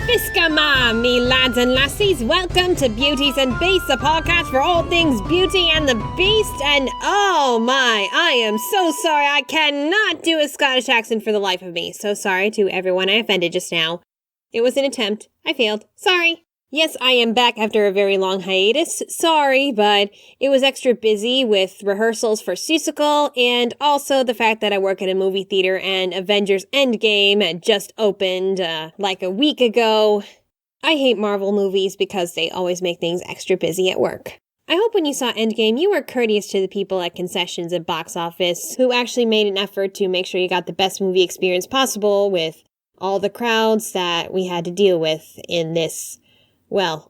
Fiskama, me lads and lassies. Welcome to Beauties and Beasts, a podcast for all things Beauty and the Beast. And oh my, I am so sorry. I cannot do a Scottish accent for the life of me. So sorry to everyone I offended just now. It was an attempt. I failed. Sorry. Yes, I am back after a very long hiatus. Sorry, but it was extra busy with rehearsals for Seussical and also the fact that I work at a movie theater and Avengers Endgame had just opened like a week ago. I hate Marvel movies because they always make things extra busy at work. I hope when you saw Endgame, you were courteous to the people at concessions and box office who actually made an effort to make sure you got the best movie experience possible with all the crowds that we had to deal with in this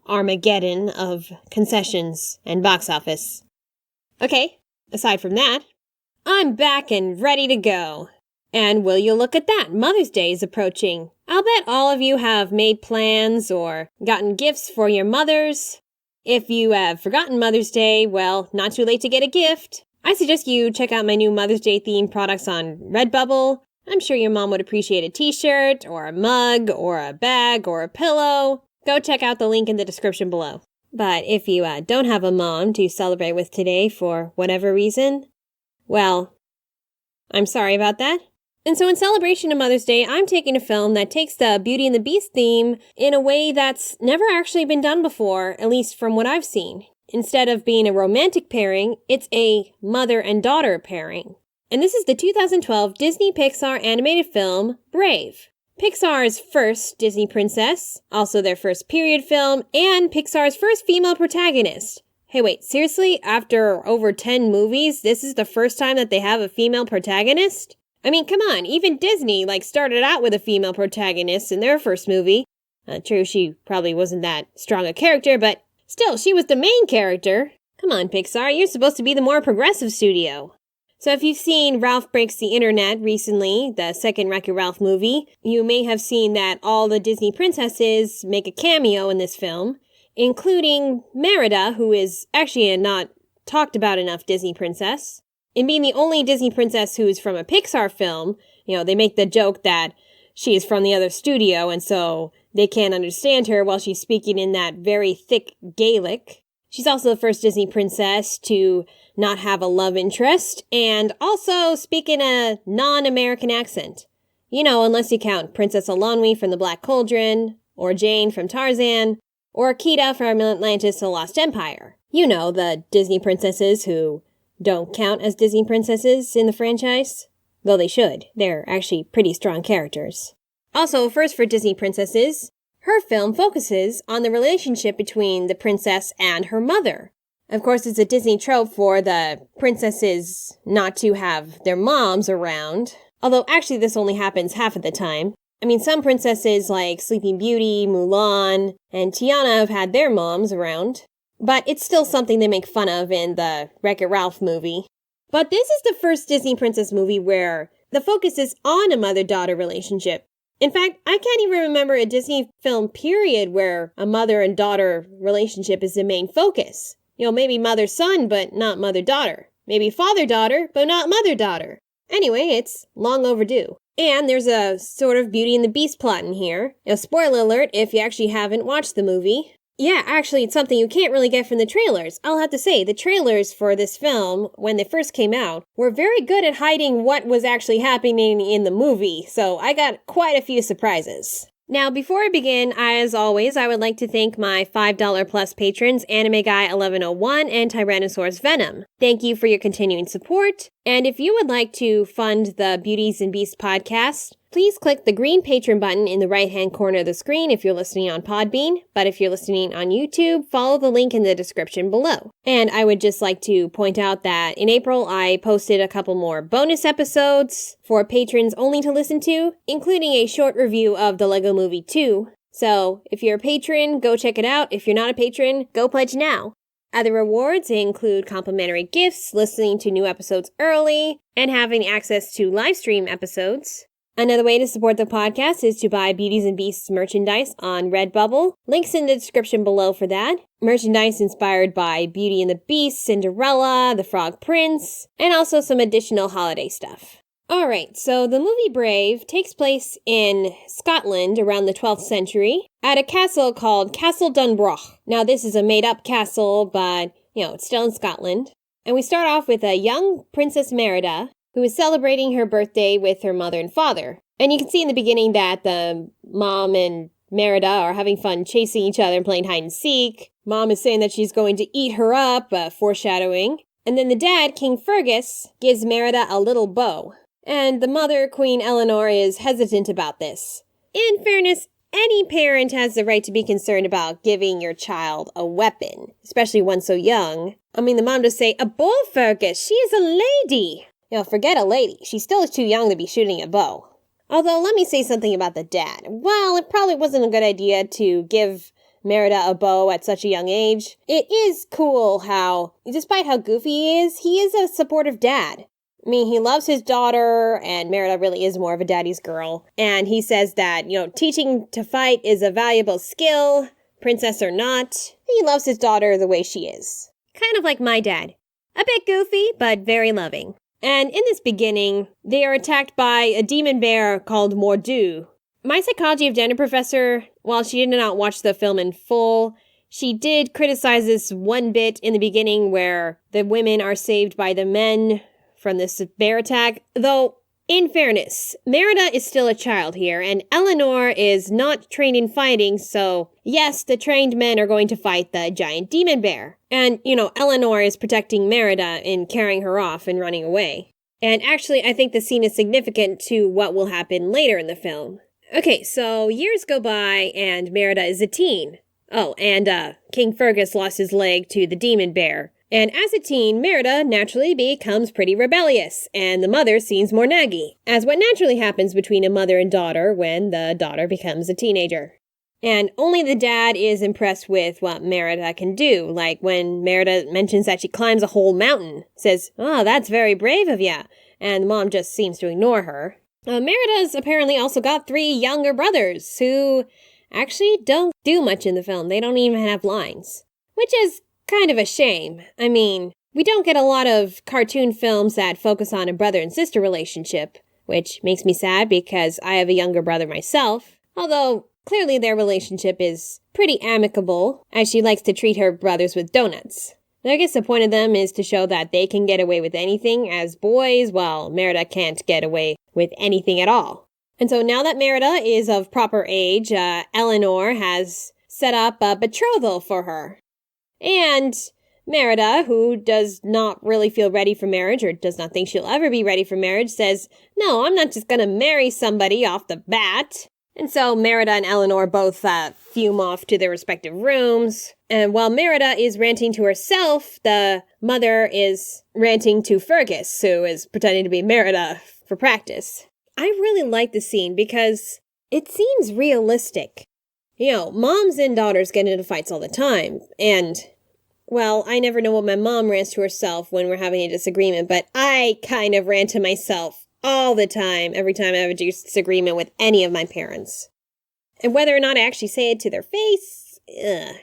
Armageddon of concessions and box office. Okay, aside from that, I'm back and ready to go. And will you look at that, Mother's Day is approaching. I'll bet all of you have made plans or gotten gifts for your mothers. If you have forgotten Mother's Day, well, not too late to get a gift. I suggest you check out my new Mother's Day themed products on Redbubble. I'm sure your mom would appreciate a t-shirt, or a mug, or a bag, or a pillow. Go check out the link in the description below. But if you don't have a mom to celebrate with today for whatever reason, well, I'm sorry about that. And so in celebration of Mother's Day, I'm taking a film that takes the Beauty and the Beast theme in a way that's never actually been done before, at least from what I've seen. Instead of being a romantic pairing, it's a mother and daughter pairing. And this is the 2012 Disney Pixar animated film, Brave. Pixar's first Disney princess, also their first period film, and Pixar's first female protagonist. Hey wait, seriously? After over 10 movies, this is the first time that they have a female protagonist? I mean, come on, even Disney, started out with a female protagonist in their first movie. True, she probably wasn't that strong a character, but still, she was the main character. Come on, Pixar, you're supposed to be the more progressive studio. So if you've seen Ralph Breaks the Internet recently, the second Wreck-It Ralph movie, you may have seen that all the Disney princesses make a cameo in this film, including Merida, who is actually a not talked about enough Disney princess. And being the only Disney princess who is from a Pixar film, they make the joke that she is from the other studio, and so they can't understand her while she's speaking in that very thick Gaelic. She's also the first Disney princess to not have a love interest, and also speak in a non-American accent. Unless you count Princess Alonwi from The Black Cauldron, or Jane from Tarzan, or Akita from Atlantis The Lost Empire. The Disney princesses who don't count as Disney princesses in the franchise. Though they should. They're actually pretty strong characters. Also, first for Disney princesses, her film focuses on the relationship between the princess and her mother. Of course, it's a Disney trope for the princesses not to have their moms around. Although, actually, this only happens half of the time. I mean, some princesses like Sleeping Beauty, Mulan, and Tiana have had their moms around. But it's still something they make fun of in the Wreck-It Ralph movie. But this is the first Disney princess movie where the focus is on a mother-daughter relationship. In fact, I can't even remember a Disney film period where a mother and daughter relationship is the main focus. Maybe mother-son, but not mother-daughter. Maybe father-daughter, but not mother-daughter. Anyway, it's long overdue. And there's a sort of Beauty and the Beast plot in here. Spoiler alert if you actually haven't watched the movie. Yeah, actually, it's something you can't really get from the trailers. I'll have to say, the trailers for this film, when they first came out, were very good at hiding what was actually happening in the movie, so I got quite a few surprises. Now, before I begin, as always, I would like to thank my $5 plus patrons, Anime Guy 1101 and TyrannosaurusVenom. Thank you for your continuing support, and if you would like to fund the Beauties and Beasts podcast, please click the green patron button in the right-hand corner of the screen if you're listening on Podbean, but if you're listening on YouTube, follow the link in the description below. And I would just like to point out that in April, I posted a couple more bonus episodes for patrons only to listen to, including a short review of the Lego Movie 2. So, if you're a patron, go check it out. If you're not a patron, go pledge now. Other rewards include complimentary gifts, listening to new episodes early, and having access to live stream episodes. Another way to support the podcast is to buy Beauties and Beasts merchandise on Redbubble. Links in the description below for that. Merchandise inspired by Beauty and the Beast, Cinderella, the Frog Prince, and also some additional holiday stuff. Alright, so the movie Brave takes place in Scotland around the 12th century at a castle called Castle DunBroch. Now, this is a made-up castle, but, it's still in Scotland. And we start off with a young Princess Merida, who is celebrating her birthday with her mother and father. And you can see in the beginning that the mom and Merida are having fun chasing each other and playing hide and seek. Mom is saying that she's going to eat her up, foreshadowing. And then the dad, King Fergus, gives Merida a little bow. And the mother, Queen Eleanor, is hesitant about this. In fairness, any parent has the right to be concerned about giving your child a weapon, especially one so young. I mean, the mom does say, "A bow, Fergus, she is a lady." Forget a lady. She still is too young to be shooting a bow. Although, let me say something about the dad. Well, it probably wasn't a good idea to give Merida a bow at such a young age. It is cool how, despite how goofy he is a supportive dad. I mean, he loves his daughter, and Merida really is more of a daddy's girl. And he says that, teaching to fight is a valuable skill, princess or not. He loves his daughter the way she is. Kind of like my dad. A bit goofy, but very loving. And in this beginning, they are attacked by a demon bear called Mordu. My psychology of gender professor, while she did not watch the film in full, she did criticize this one bit in the beginning where the women are saved by the men from this bear attack. Though, in fairness, Merida is still a child here, and Eleanor is not trained in fighting, so yes, the trained men are going to fight the giant demon bear. And, Eleanor is protecting Merida in carrying her off and running away. And actually, I think the scene is significant to what will happen later in the film. Okay, so years go by, and Merida is a teen. Oh, and King Fergus lost his leg to the demon bear. And as a teen, Merida naturally becomes pretty rebellious, and the mother seems more naggy, as what naturally happens between a mother and daughter when the daughter becomes a teenager. And only the dad is impressed with what Merida can do, like when Merida mentions that she climbs a whole mountain, says, "Oh, that's very brave of ya," and the mom just seems to ignore her. Merida's apparently also got 3 younger brothers, who actually don't do much in the film. They don't even have lines, which is kind of a shame. I mean, we don't get a lot of cartoon films that focus on a brother and sister relationship, which makes me sad because I have a younger brother myself, although clearly their relationship is pretty amicable, as she likes to treat her brothers with donuts. And I guess the point of them is to show that they can get away with anything as boys, while Merida can't get away with anything at all. And so now that Merida is of proper age, Eleanor has set up a betrothal for her. And Merida, who does not really feel ready for marriage, or does not think she'll ever be ready for marriage, says, "No, I'm not just gonna marry somebody off the bat." And so Merida and Eleanor both fume off to their respective rooms. And while Merida is ranting to herself, the mother is ranting to Fergus, who is pretending to be Merida for practice. I really like the scene because it seems realistic. Moms and daughters get into fights all the time, and, well, I never know what my mom rants to herself when we're having a disagreement, but I kind of rant to myself all the time, every time I have a disagreement with any of my parents. And whether or not I actually say it to their face, ugh.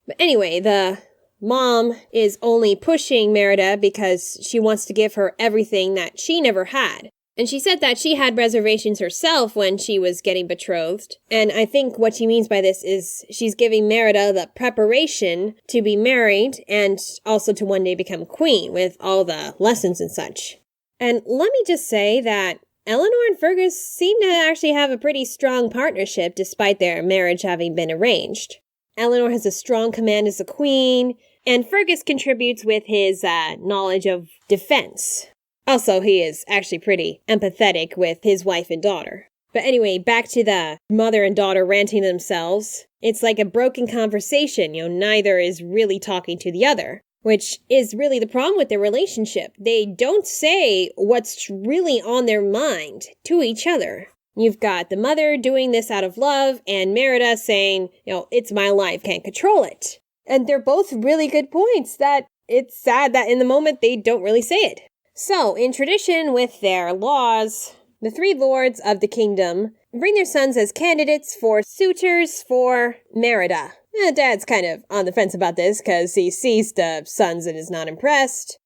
But anyway, the mom is only pushing Merida because she wants to give her everything that she never had. And she said that she had reservations herself when she was getting betrothed. And I think what she means by this is she's giving Merida the preparation to be married and also to one day become queen with all the lessons and such. And let me just say that Eleanor and Fergus seem to actually have a pretty strong partnership despite their marriage having been arranged. Eleanor has a strong command as a queen, and Fergus contributes with his knowledge of defense. Also, he is actually pretty empathetic with his wife and daughter. But anyway, back to the mother and daughter ranting themselves. It's like a broken conversation, neither is really talking to the other, which is really the problem with their relationship. They don't say what's really on their mind to each other. You've got the mother doing this out of love, and Merida saying, it's my life, can't control it. And they're both really good points that it's sad that in the moment they don't really say it. So, in tradition with their laws, the 3 lords of the kingdom bring their sons as candidates for suitors for Merida. Dad's kind of on the fence about this because he sees the sons and is not impressed.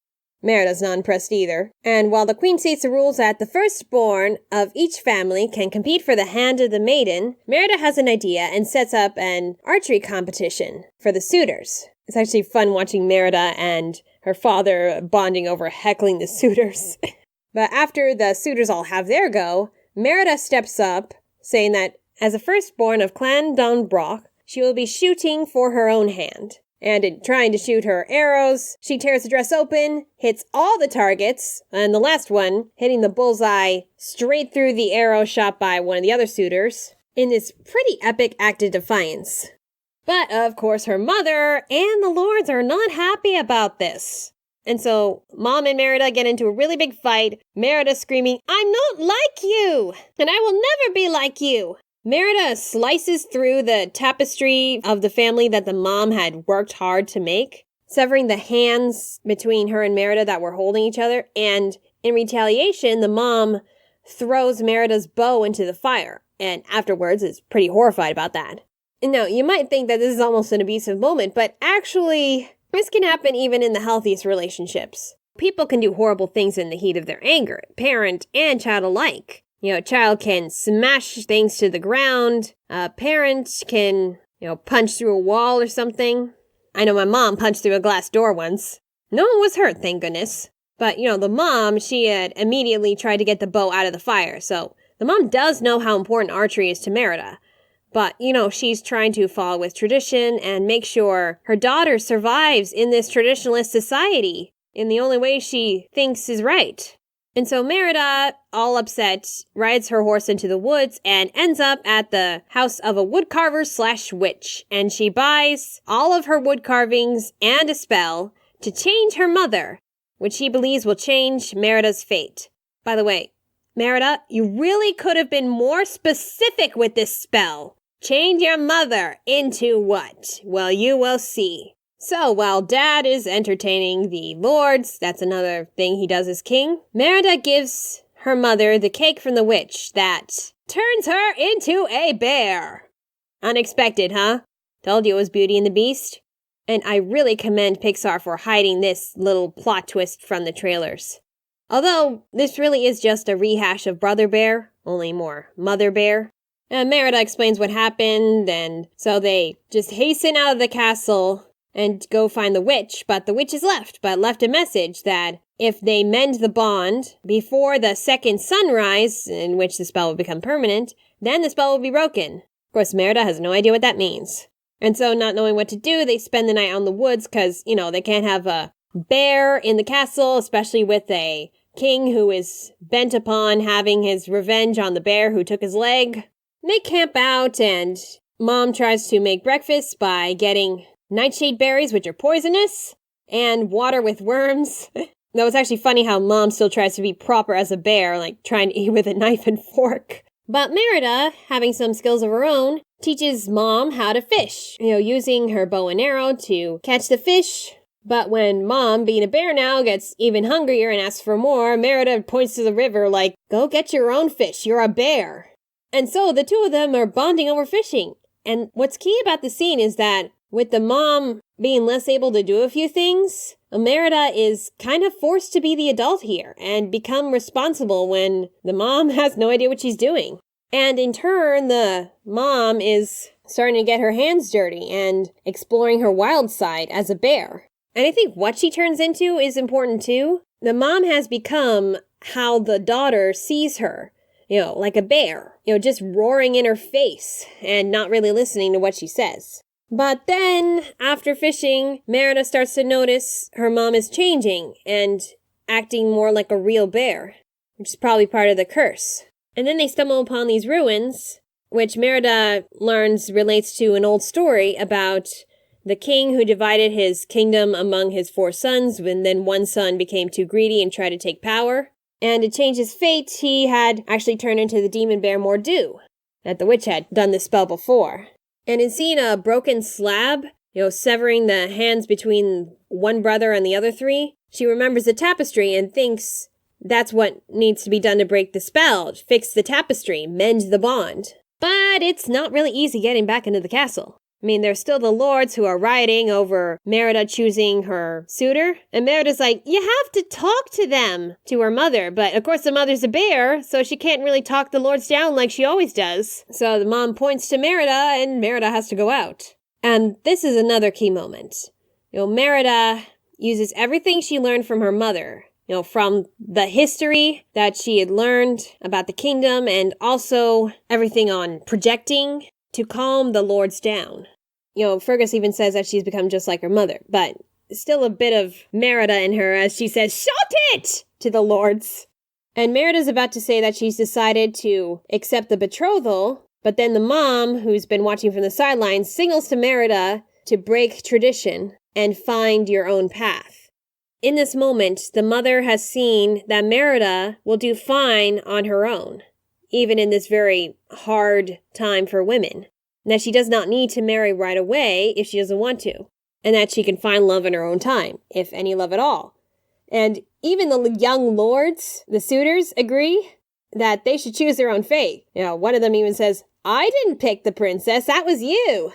Merida's not impressed either. And while the queen states the rules that the firstborn of each family can compete for the hand of the maiden, Merida has an idea and sets up an archery competition for the suitors. It's actually fun watching Merida and her father bonding over heckling the suitors. But after the suitors all have their go, Merida steps up, saying that as a firstborn of Clan DunBroch, she will be shooting for her own hand. And in trying to shoot her arrows, she tears the dress open, hits all the targets, and the last one, hitting the bullseye straight through the arrow shot by one of the other suitors, in this pretty epic act of defiance. But, of course, her mother and the lords are not happy about this. And so, Mom and Merida get into a really big fight, Merida screaming, "I'm not like you! And I will never be like you!" Merida slices through the tapestry of the family that the mom had worked hard to make, severing the hands between her and Merida that were holding each other, and in retaliation, the mom throws Merida's bow into the fire, and afterwards is pretty horrified about that. Now, you might think that this is almost an abusive moment, but actually, this can happen even in the healthiest relationships. People can do horrible things in the heat of their anger, parent and child alike. A child can smash things to the ground. A parent can, punch through a wall or something. I know my mom punched through a glass door once. No one was hurt, thank goodness. But, the mom, she had immediately tried to get the bow out of the fire. So the mom does know how important archery is to Merida. But, she's trying to follow with tradition and make sure her daughter survives in this traditionalist society in the only way she thinks is right. And so Merida, all upset, rides her horse into the woods and ends up at the house of a woodcarver/witch. And she buys all of her wood carvings and a spell to change her mother, which she believes will change Merida's fate. By the way, Merida, you really could have been more specific with this spell. Change your mother into what? Well, you will see. So, while Dad is entertaining the lords, that's another thing he does as king, Merida gives her mother the cake from the witch that turns her into a bear. Unexpected, huh? Told you it was Beauty and the Beast. And I really commend Pixar for hiding this little plot twist from the trailers. Although, this really is just a rehash of Brother Bear, only more Mother Bear. Merida explains what happened, and so they just hasten out of the castle and go find the witch, but the witch is left a message that if they mend the bond before the second sunrise, in which the spell will become permanent, then the spell will be broken. Of course, Merida has no idea what that means. And so, not knowing what to do, they spend the night out in the woods because, they can't have a bear in the castle, especially with a king who is bent upon having his revenge on the bear who took his leg. They camp out, and Mom tries to make breakfast by getting nightshade berries, which are poisonous, and water with worms. That was actually funny how Mom still tries to be proper as a bear, like trying to eat with a knife and fork. But Merida, having some skills of her own, teaches Mom how to fish, using her bow and arrow to catch the fish. But when Mom, being a bear now, gets even hungrier and asks for more, Merida points to the river like, "Go get your own fish, you're a bear." And so the two of them are bonding over fishing. And what's key about the scene is that with the mom being less able to do a few things, Merida is kind of forced to be the adult here and become responsible when the mom has no idea what she's doing. And in turn, the mom is starting to get her hands dirty and exploring her wild side as a bear. And I think what she turns into is important too. The mom has become how the daughter sees her. Like a bear, just roaring in her face and not really listening to what she says. But then, after fishing, Merida starts to notice her mom is changing and acting more like a real bear, which is probably part of the curse. And then they stumble upon these ruins, which Merida learns relates to an old story about the king who divided his kingdom among his 4 sons, when then one son became too greedy and tried to take power. And to change his fate, he had actually turned into the demon bear Mordu, that the witch had done this spell before. And in seeing a broken slab, severing the hands between one brother and the other 3, she remembers the tapestry and thinks that's what needs to be done to break the spell, fix the tapestry, mend the bond. But it's not really easy getting back into the castle. I mean, there's still the lords who are rioting over Merida choosing her suitor. And Merida's like, you have to talk to them, to her mother. But of course the mother's a bear, so she can't really talk the lords down like she always does. So the mom points to Merida, and Merida has to go out. And this is another key moment. Merida uses everything she learned from her mother. From the history that she had learned about the kingdom, and also everything on projecting to calm the lords down. Fergus even says that she's become just like her mother, but still a bit of Merida in her as she says, "Shut it!" to the lords. And Merida's about to say that she's decided to accept the betrothal, but then the mom, who's been watching from the sidelines, signals to Merida to break tradition and find your own path. In this moment, the mother has seen that Merida will do fine on her own, even in this very hard time for women. And that she does not need to marry right away if she doesn't want to. And that she can find love in her own time, if any love at all. And even the young lords, the suitors, agree that they should choose their own fate. One of them even says, "I didn't pick the princess, that was you."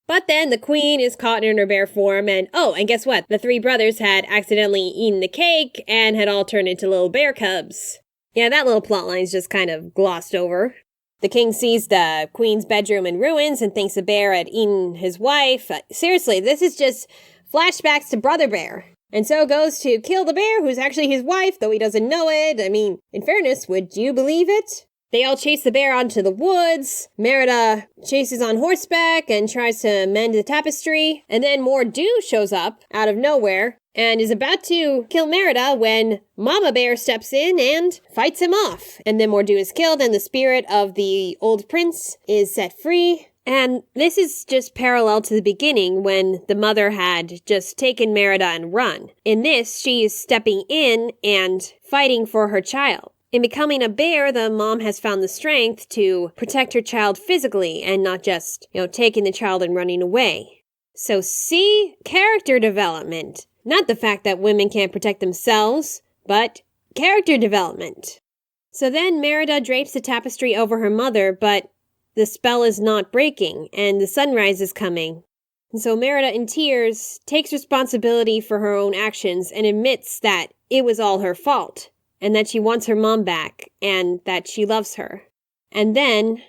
But then the queen is caught in her bear form, and guess what? The three brothers had accidentally eaten the cake and had all turned into little bear cubs. Yeah, that little plotline's just kind of glossed over. The king sees the queen's bedroom in ruins and thinks the bear had eaten his wife. Seriously, this is just flashbacks to Brother Bear. And so goes to kill the bear, who's actually his wife, though he doesn't know it. I mean, in fairness, would you believe it? They all chase the bear onto the woods. Merida chases on horseback and tries to mend the tapestry. And then Mor'du shows up out of nowhere and is about to kill Merida when Mama Bear steps in and fights him off. And then Mor'du is killed and the spirit of the old prince is set free. And this is just parallel to the beginning when the mother had just taken Merida and run. In this, she is stepping in and fighting for her child. In becoming a bear, the mom has found the strength to protect her child physically and not just, taking the child and running away. So see, character development. Not the fact that women can't protect themselves, but character development. So then Merida drapes the tapestry over her mother, but the spell is not breaking and the sunrise is coming. And so Merida, in tears, takes responsibility for her own actions and admits that it was all her fault. And that she wants her mom back, and that she loves her. And then,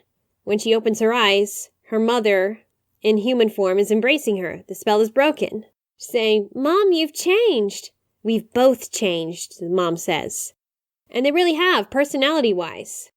when she opens her eyes, her mother, in human form, is embracing her. The spell is broken. She's saying, "Mom, you've changed." "We've both changed," the mom says. And they really have, personality-wise.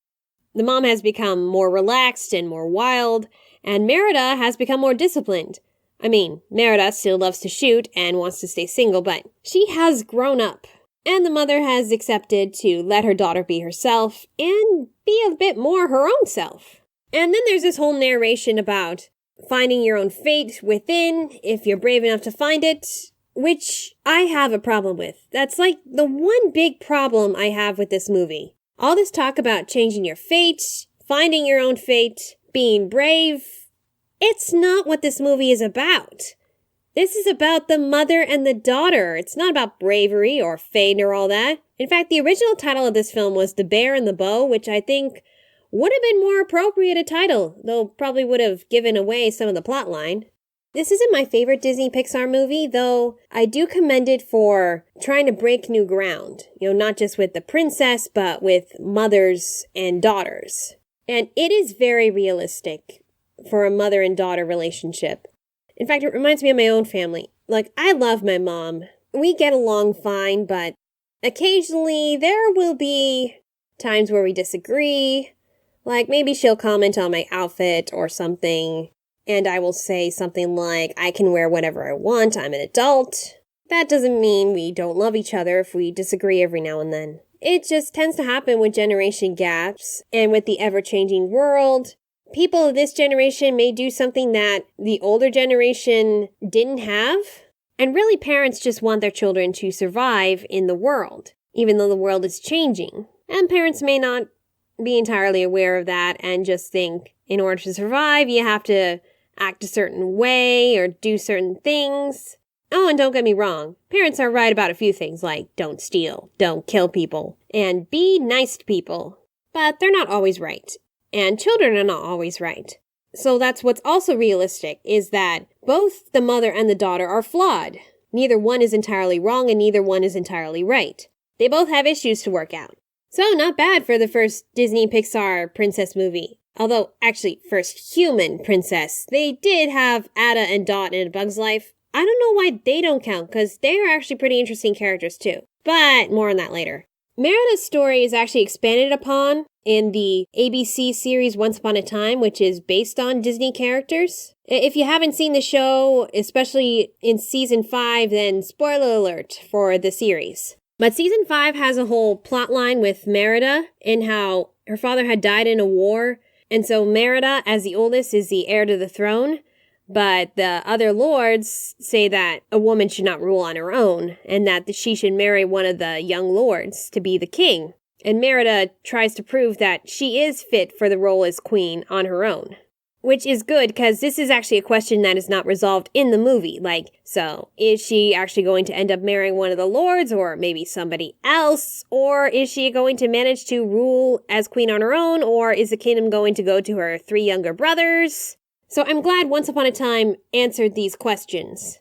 The mom has become more relaxed and more wild, and Merida has become more disciplined. I mean, Merida still loves to shoot and wants to stay single, but she has grown up. And the mother has accepted to let her daughter be herself and be a bit more her own self. And then there's this whole narration about finding your own fate within if you're brave enough to find it, which I have a problem with. That's like the one big problem I have with this movie. All this talk about changing your fate, finding your own fate, being brave, it's not what this movie is about. This is about the mother and the daughter. It's not about bravery or fate or all that. In fact, the original title of this film was The Bear and the Bow, which I think would have been more appropriate a title, though probably would have given away some of the plot line. This isn't my favorite Disney Pixar movie, though I do commend it for trying to break new ground. Not just with the princess, but with mothers and daughters. And it is very realistic for a mother and daughter relationship. In fact, it reminds me of my own family. I love my mom. We get along fine, but occasionally there will be times where we disagree. Maybe she'll comment on my outfit or something, and I will say something like, "I can wear whatever I want, I'm an adult." That doesn't mean we don't love each other if we disagree every now and then. It just tends to happen with generation gaps and with the ever-changing world. People of this generation may do something that the older generation didn't have. And really, parents just want their children to survive in the world, even though the world is changing. And parents may not be entirely aware of that and just think, in order to survive, you have to act a certain way or do certain things. Oh, and don't get me wrong. Parents are right about a few things like don't steal, don't kill people, and be nice to people. But they're not always right. And children are not always right. So that's what's also realistic, is that both the mother and the daughter are flawed. Neither one is entirely wrong and neither one is entirely right. They both have issues to work out. So not bad for the first Disney Pixar princess movie. Although, actually, first human princess. They did have Ada and Dot in A Bug's Life. I don't know why they don't count, because they are actually pretty interesting characters too. But more on that later. Merida's story is actually expanded upon in the ABC series Once Upon a Time, which is based on Disney characters. If you haven't seen the show, especially in season 5, then spoiler alert for the series. But season 5 has a whole plot line with Merida and how her father had died in a war. And so Merida, as the oldest, is the heir to the throne. But the other lords say that a woman should not rule on her own and that she should marry one of the young lords to be the king. And Merida tries to prove that she is fit for the role as queen on her own. Which is good, because this is actually a question that is not resolved in the movie. So is she actually going to end up marrying one of the lords, or maybe somebody else? Or is she going to manage to rule as queen on her own, or is the kingdom going to go to her 3 younger brothers? So I'm glad Once Upon a Time answered these questions.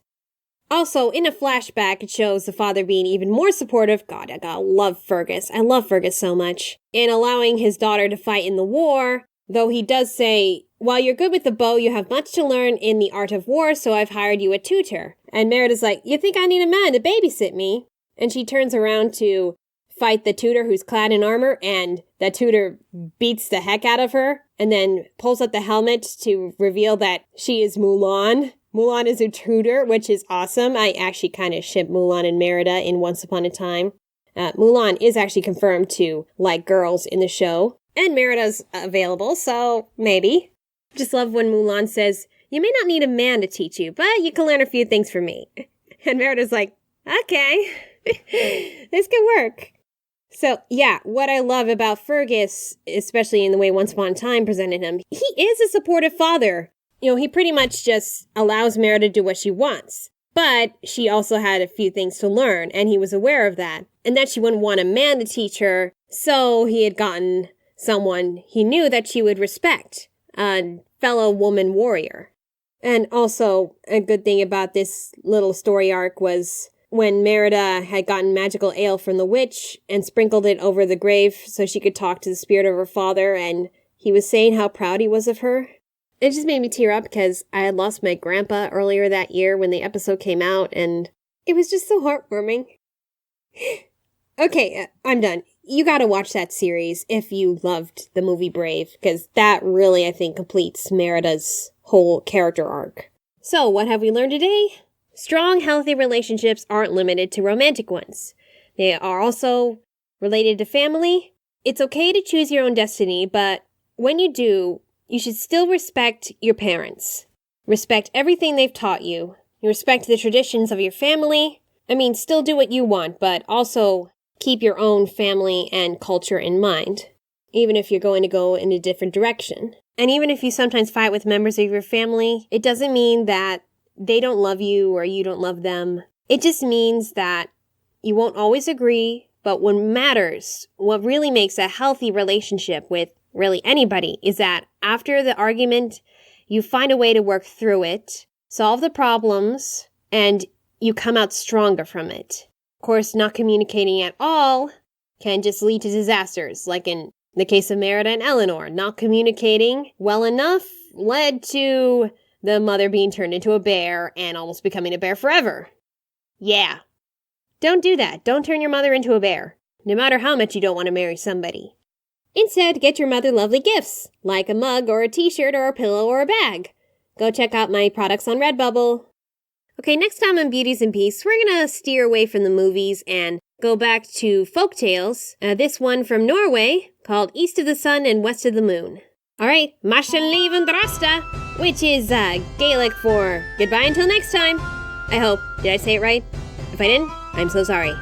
Also, in a flashback, it shows the father being even more supportive. God, I gotta love Fergus. I love Fergus so much. In allowing his daughter to fight in the war, though he does say, while you're good with the bow, you have much to learn in the art of war, so I've hired you a tutor. And Merida's like, you think I need a man to babysit me? And she turns around to fight the tutor who's clad in armor, and the tutor beats the heck out of her, and then pulls up the helmet to reveal that she is Mulan. Mulan is a tutor, which is awesome. I actually kind of ship Mulan and Merida in Once Upon a Time. Mulan is actually confirmed to like girls in the show. And Merida's available, so maybe. Just love when Mulan says, you may not need a man to teach you, but you can learn a few things from me. And Merida's like, okay, this could work. So, yeah, what I love about Fergus, especially in the way Once Upon a Time presented him, he is a supportive father. He pretty much just allows Merida to do what she wants. But she also had a few things to learn, and he was aware of that. And that she wouldn't want a man to teach her, so he had gotten someone he knew that she would respect, a fellow woman warrior. And also, a good thing about this little story arc was when Merida had gotten magical ale from the witch and sprinkled it over the grave so she could talk to the spirit of her father, and he was saying how proud he was of her. It just made me tear up because I had lost my grandpa earlier that year when the episode came out, and it was just so heartwarming. Okay, I'm done. You gotta watch that series if you loved the movie Brave, because that really, I think, completes Merida's whole character arc. So, what have we learned today? Strong, healthy relationships aren't limited to romantic ones. They are also related to family. It's okay to choose your own destiny, but when you do, you should still respect your parents. Respect everything they've taught you. You respect the traditions of your family. Still do what you want, but also keep your own family and culture in mind, even if you're going to go in a different direction. And even if you sometimes fight with members of your family, it doesn't mean that they don't love you or you don't love them. It just means that you won't always agree, but what matters, what really makes a healthy relationship with really anybody, is that after the argument, you find a way to work through it, solve the problems, and you come out stronger from it. Of course, not communicating at all can just lead to disasters, like in the case of Merida and Eleanor. Not communicating well enough led to the mother being turned into a bear and almost becoming a bear forever. Yeah. Don't do that. Don't turn your mother into a bear, no matter how much you don't want to marry somebody. Instead, get your mother lovely gifts, like a mug or a t-shirt or a pillow or a bag. Go check out my products on Redbubble. Okay, next time on Beauties and Beasts, we're gonna steer away from the movies and go back to folk tales. This one from Norway, called East of the Sun and West of the Moon. Alright, Mashen Leven Drasta, which is Gaelic for goodbye until next time. I hope. Did I say it right? If I didn't, I'm so sorry.